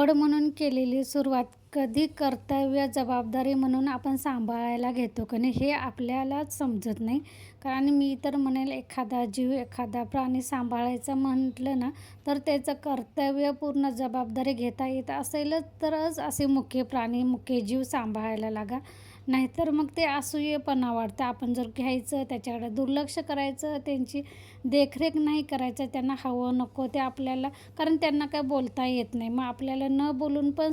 आवड म्हणून केलेली सुरुवात कधी कर्तव्य, जबाबदारी म्हणून आपण सांभाळायला घेतो की नाही हे आपल्यालाच समजत नाही. कारण मी तर म्हणेल एखादा जीव, एखादा प्राणी सांभाळायचं म्हटलं ना, तर त्याचं कर्तव्य, पूर्ण जबाबदारी घेता येत असेलच तरच असे मुके प्राणी, मुके जीव सांभाळायला लागा. नाहीतर मग ते असूयेपणा वाटतं. आपण जर घ्यायचं, त्याच्याकडे दुर्लक्ष करायचं, त्यांची देखरेख नाही करायचं, त्यांना हवं नको ते आपल्याला, कारण त्यांना काय बोलता येत नाही. मग आपल्याला न बोलून पण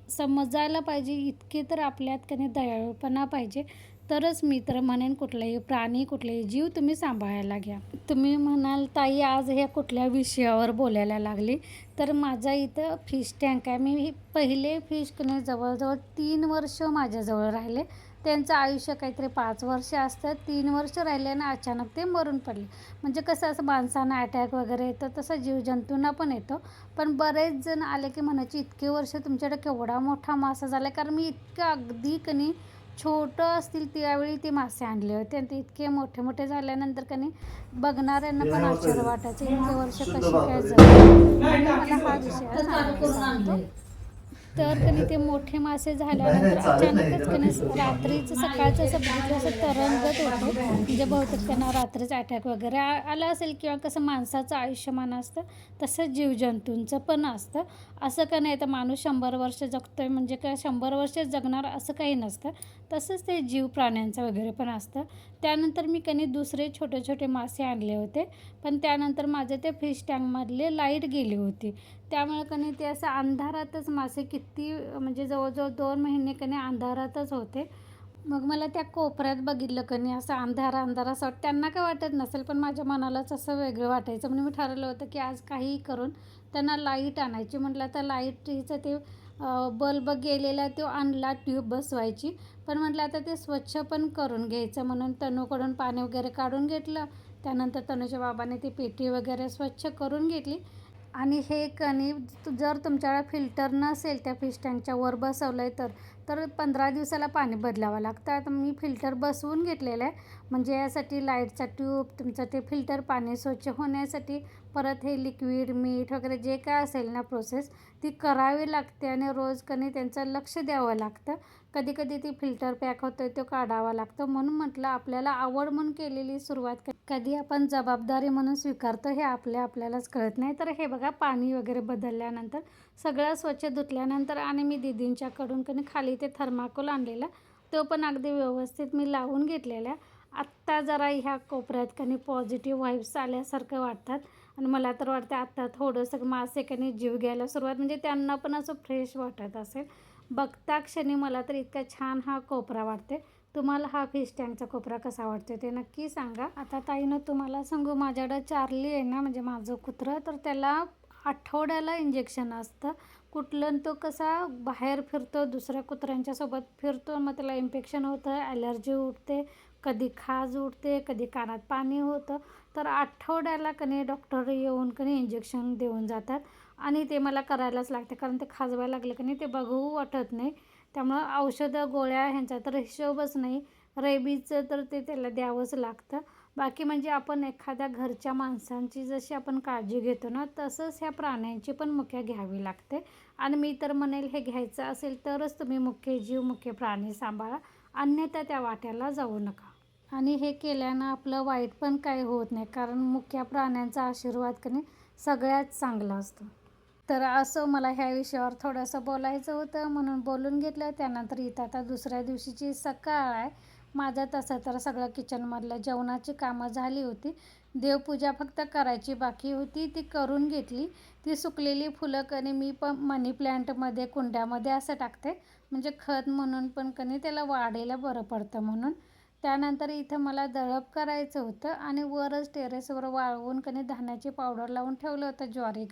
समजायला पाहिजे इतके तर आपल्यात की नाही दयाळूपणा पाहिजे. तरच मी तर म्हणेन कुठलाही प्राणी, कुठलाही जीव तुम्ही सांभाळायला घ्या. तुम्ही म्हणाल ताई आज ह्या कुठल्या विषयावर बोलायला लागली, तर माझ्या इथं फिश टँक आहे. मी पहिले फिश की नाही जवळजवळ 3 वर्ष माझ्याजवळ राहिले. त्यांचं आयुष्य काहीतरी 5 वर्ष असतं. 3 वर्ष राहिले आणि अचानक ते मरून पडले. म्हणजे कसं असं माणसांना अटॅक वगैरे येतो तसं जीवजंतूंना पण येतो. पण बरेच जण आले की म्हणायचे इतके वर्ष तुमच्याकडे केवढा मोठा मासा झाला आहे. कारण मी इतकं अगदी की नाही छोटं असतील त्यावेळी ते मासे आणले होते आणि ते इतके मोठे मोठे झाल्यानंतर की नाही बघणाऱ्यांना पण आश्चर्य वाटायचं इतके वर्ष कशी काय जगली. म्हणून मला हा विषय सांगायचा होता. तर कधी ते मोठे मासे झाल्यानंतर अचानकच कधी रात्रीचं सकाळचं असं बघितलं असं तरंगत होते. म्हणजे बहुतेक त्यांना रात्रीच अटॅक वगैरे आला असेल किंवा कसं माणसाचं आयुष्यमान असतं तसंच जीवजंतूंचं पण असतं. असं का नाही तर माणूस 100 वर्ष जगतोय म्हणजे काय 100 वर्षच जगणार असं काही नसतं. तसंच ते जीव प्राण्यांचं वगैरे पण असतं. त्यानंतर मी कधी दुसरे छोटे छोटे मासे आणले होते. पण त्यानंतर माझे ते फिश टँकमधले लाईट गेली होती. त्यामुळे कधी ते असं अंधारातच मासे किती म्हणजे जवळजवळ 2 महिने कधी अंधारातच होते. मग मला त्या कोपऱ्यात बघितलं कधी असं अंधार असं त्यांना काय वाटत नसेल पण माझ्या मनालाच असं वेगळं वाटायचं. म्हणून मी ठरवलं होतं की आज काहीही करून त्यांना लाईट आणायची. म्हटलं तर लाईटीचं ते बल्ब गेलेला तो आणला, ट्यूब बसवायची. पण म्हटलं आता ते स्वच्छ पण करून घ्यायचं म्हणून तनूकडून पाणी वगैरे काढून घेतलं. त्यानंतर तनूच्या बाबाने ती पेटी वगैरे स्वच्छ करून घेतली. आणि हे कणी जर तुमच्याकडे फिल्टर नसेल त्या फिश टँकच्या वर बसवलं आहे तर 15 दिवसाला पाणी बदलावं लागतं. आता मी फिल्टर बसवून घेतलेलं आहे. म्हणजे यासाठी लाईटचा ट्यूब, तुमचं ते फिल्टर पाणी स्वच्छ होण्यासाठी, परत हे लिक्विड, मीठ वगैरे जे काय असेल ना प्रोसेस ती करावी लागते आणि रोज कधी त्यांचं लक्ष द्यावं लागतं. कधी कधी ती फिल्टर पॅक होतो तो काढावा लागतो. म्हणून म्हटलं आपल्याला आवड म्हणून केलेली सुरुवात कधी आपण जबाबदारी म्हणून स्वीकारतो हे आपल्यालाच कळत नाही. तर हे बघा पाणी वगैरे बदलल्यानंतर सगळं स्वच्छ धुतल्यानंतर आणि मी दीदींच्याकडून कधी खाली ते थर्माकोल आणलेला तो पण अगदी व्यवस्थित मी लावून घेतलेला. आत्ता जरा ह्या कोपऱ्यात कधी पॉझिटिव्ह व्हाईब्स आल्यासारखं वाटतात. आणि मला तर वाटतं आत्ता थोडंसं मासे कधी जीव घ्यायला सुरुवात म्हणजे त्यांना पण असं फ्रेश वाटत असेल. बघता क्षणी मला तर इतका छान हा कोपरा वाटते. तुम्हाला हा फिश टँकचा कोपरा कसा वाटतो ते नक्की सांगा. आता ताईनं तुम्हाला सांगू माझ्याकडं चार्ली आहे ना म्हणजे माझं कुत्रं, तर त्याला आठवड्याला इंजेक्शन असतं. कुठलं तो कसा बाहेर फिरतो, दुसऱ्या कुत्र्यांच्यासोबत फिरतो, मग त्याला इन्फेक्शन होतं, ॲलर्जी उठते, कधी खाज उठते, कधी कानात पाणी होतं. तर आठवड्याला कधी डॉक्टर येऊन कधी इंजेक्शन देऊन जातात. आणि ते मला करायलाच लागते कारण ते खाजवायला लागलं की नाही ते बघू वाटत नाही. त्यामुळं औषधं गोळ्या ह्यांचा तर हिशोबच नाही. रेबीजचं तर ते त्याला द्यावंच लागतं. बाकी म्हणजे आपण एखाद्या घरच्या माणसांची जशी आपण काळजी घेतो ना तसंच ह्या प्राण्यांची पण मुख्य घ्यावी लागते. आणि मी तर म्हणेल हे घ्यायचं असेल तरच तुम्ही मुख्य जीव, मुख्य प्राणी सांभाळा, अन्यथा त्या वाट्याला जाऊ नका. आणि हे केल्यानं आपलं वाईट पण काही होत नाही कारण मुक्या प्राण्यांचा आशीर्वाद की नाही सगळ्यात चांगला असतो. तर असं मला ह्या विषयावर थोडंसं बोलायचं होतं म्हणून बोलून घेतलं. त्यानंतर इथं आता दुसऱ्या दिवशीची सकाळ आहे. माझं तसं तर सगळं किचनमधलं जेवणाची कामं झाली होती. देवपूजा फक्त करायची बाकी होती ती करून घेतली. ती सुकलेली फुलं कणी मी पण मनी प्लॅन्टमध्ये कुंड्यामध्ये असं टाकते म्हणजे खत म्हणून पण कणी त्याला वाढायला बरं पडतं म्हणून. त्यानंतर इथं मला दळप करायचं होतं आणि वरच टेरेसवर वाळवून कणी धान्याची पावडर लावून ठेवलं होतं ज्वारी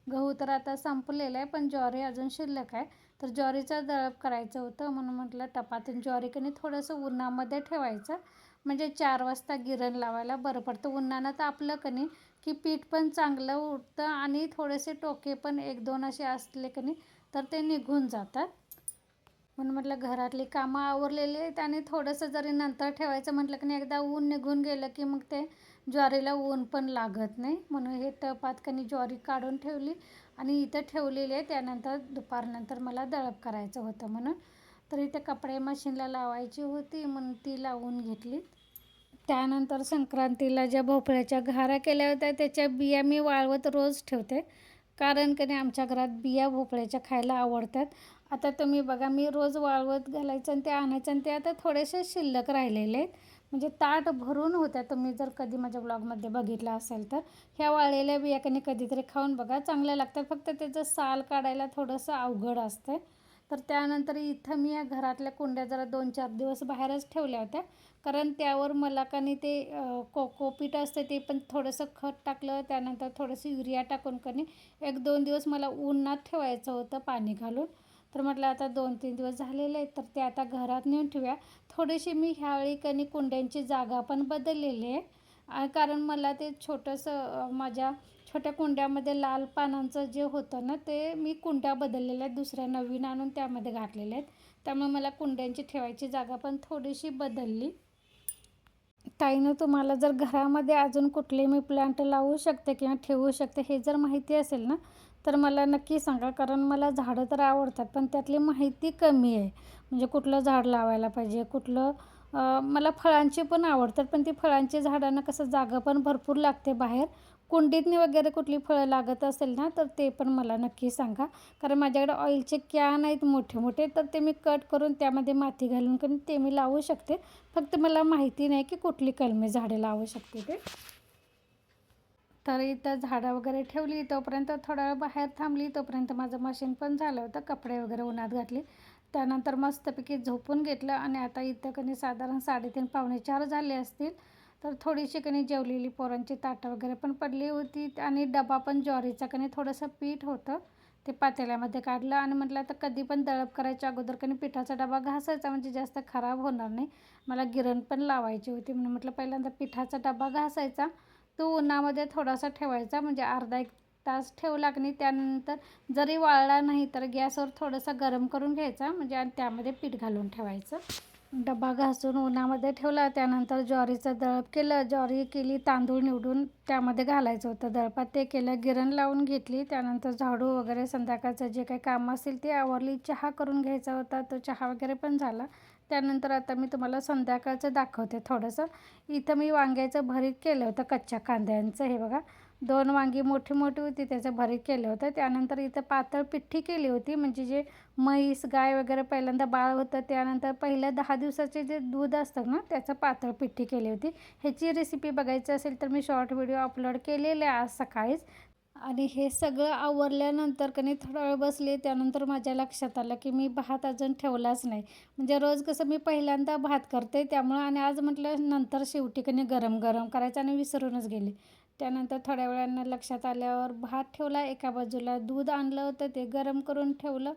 गहू तर आता संपलेलं आहे पण ज्वारी अजून शिल्लक आहे. तर ज्वारीचं दळप करायचं होतं म्हणून म्हटलं टपातून ज्वारी कणी थोडंसं उन्हामध्ये ठेवायचं म्हणजे 4 वाजता गिरण लावायला बरं पडतं. उन्हानं तर आपलं कणी की पीठ पण चांगलं उठतं आणि थोडेसे टोके पण 1-2 असे असले कणी तर ते निघून जातात. म्हणून म्हटलं घरातली कामं आवरलेली आहेत आणि थोडंसं जरी नंतर ठेवायचं म्हटलं की नाही एकदा ऊन निघून गेलं की मग ते ज्वारीला ऊन पण लागत नाही. म्हणून हे टपात कणी ज्वारी काढून ठेवली आणि इथं ठेवलेले आहे. त्यानंतर दुपारनंतर मला दळप करायचं होतं म्हणून. तर इथे कपडे मशीनला लावायची होती म्हणून ती लावून घेतली. त्यानंतर संक्रांतीला ज्या भोपळ्याच्या घाऱ्या केल्या होत्या त्याच्या बिया मी वाळवत रोज ठेवते, कारण की नाही आमच्या घरात बिया भोपळ्याच्या खायला आवडतात. आता तुम्ही बघा, मी रोज वाळवत घालायचं आणि ते आणायचं आणि ते आता थोडेसे शिल्लक राहिलेले आहेत. म्हणजे ताट भरून होत्या. तुम्ही जर कधी माझ्या ब्लॉगमध्ये बघितलं असेल तर ह्या वाळलेल्या बिया कधीतरी खाऊन बघा, चांगल्या लागतात. फक्त त्याचं साल काढायला थोडंसं अवघड असतं. तर त्यानंतर इथं मी या घरातल्या कुंड्या जरा 2-4 दिवस बाहेरच ठेवल्या होत्या, कारण त्यावर मला ते कोकोपीट असते ते पण थोडंसं खत टाकलं. त्यानंतर थोडंसं युरिया टाकून 1-2 दिवस मला उन्हात ठेवायचं होतं पाणी घालून. तर म्हटलं आता 2-3 दिवस झालेले आहेत तर ते आता घरात नेऊन ठेवूया. थोडीशी मी ह्यावेळी कुंड्यांची जागा पण बदललेली आहे, कारण मला ते छोटंसं माझ्या छोट्या कुंड्यामध्ये लाल पानांचं जे होतं ना, ते मी कुंड्या बदललेल्या आहेत, दुसऱ्या नवीन आणून त्यामध्ये घातलेल्या आहेत. त्यामुळे मला कुंड्यांची ठेवायची जागा पण थोडीशी बदलली. ताईनं तुम्हाला जर घरामध्ये अजून कुठले मी प्लांट लावू शकते किंवा ठेवू शकते हे जर माहिती असेल ना, तर मला नक्की सांगा, कारण मला झाडं तर आवडतात पण त्यातली माहिती कमी आहे. म्हणजे कुठलं झाड लावायला पाहिजे, कुठलं मला फळांची पण आवडतात, पण ती फळांची झाडांना कसं जागा पण भरपूर लागते बाहेर. कुंडीतनी वगैरे कुठली फळं लागत असेल ना, तर ते पण मला नक्की सांगा. कारण माझ्याकडे ऑइलचे कॅन आहेत मोठे मोठे, तर ते मी कट करून त्यामध्ये माती घालून ते मी लावू शकते. फक्त मला माहिती नाही की कुठली कलमी झाडे लावू शकते ते. तर इथं झाडं वगैरे ठेवली, तोपर्यंत थोडा वेळ बाहेर थांबली. तोपर्यंत माझं मशीन पण झालं होतं, कपडे वगैरे उन्हात घातली. त्यानंतर मस्तपैकी झोपून घेतलं आणि आता इथं साधारण 3:30 पावणे 4 झाले असतील. तर थोडीशी जेवलेली पोरांची ताटं वगैरे पण पडली होती आणि डबा पण ज्वारीचा थोडंसं पीठ होतं, ते पातेल्यामध्ये काढलं आणि म्हटलं आता कधी पण दळप करायच्या अगोदर पिठाचा डबा घासायचा, म्हणजे जास्त खराब होणार नाही. मला गिरण पण लावायची होती म्हणून म्हटलं पहिल्यांदा पिठाचा डबा घासायचा, तो उन्हामध्ये थोडासा ठेवायचा, म्हणजे अर्धा 1 तास ठेवला त्यानंतर जरी वाळला नाही तर गॅसवर थोडंसं गरम करून घ्यायचा, म्हणजे आणि त्यामध्ये पीठ घालून ठेवायचं. डबा घासून उन्हामध्ये ठेवला. त्यानंतर ज्वारीचं दळप केलं, ज्वारी केली, तांदूळ निवडून त्यामध्ये घालायचं होतं दळपात, ते केलं, गिरण लावून घेतली. त्यानंतर झाडू वगैरे संध्याकाळचं जे काही काम असेल ते आवरली. चहा करून घ्यायचा होता, तो चहा वगैरे पण झाला. त्यानंतर आता मी तुम्हाला संध्याकाळचं दाखवते थोडंसं. इथं मी वांग्याचं भरीत केलं होतं कच्च्या कांद्यांचं. हे बघा, 2 वांगी मोठी मोठी होती, त्याचं भरीत केलं होतं. त्यानंतर इथं पातळ पिठ्ठी केली होती, म्हणजे जे म्हैस गाय वगैरे पहिल्यांदा बाळ होतं त्यानंतर पहिल्या 10 दिवसाचे जे दूध असतं ना, त्याचं पातळ पिठ्ठी केली होती. ह्याची रेसिपी बघायची असेल तर मी शॉर्ट व्हिडिओ अपलोड केलेले आज सकाळीच. आणि हे सगळं आवरल्यानंतर थोडा वेळ बसले. त्यानंतर माझ्या लक्षात आलं की मी भात अजून ठेवलाच नाही. म्हणजे रोज कसं मी पहिल्यांदा भात करते त्यामुळं, आणि आज म्हटलं नंतर शेवटी गरम गरम करायचं आणि विसरूनच गेले. त्यानंतर थोड्या वेळानं लक्षात आल्यावर भात ठेवला, एका बाजूला दूध आणलं होतं ते गरम करून ठेवलं.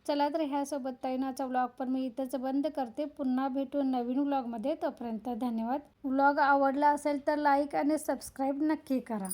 चला तर ह्यासोबत ताईनाचा व्लॉग पण मी इथंच बंद करते. पुन्हा भेटू नवीन व्लॉगमध्ये. तोपर्यंत धन्यवाद. व्लॉग आवडला असेल तर लाईक आणि सबस्क्राईब नक्की करा.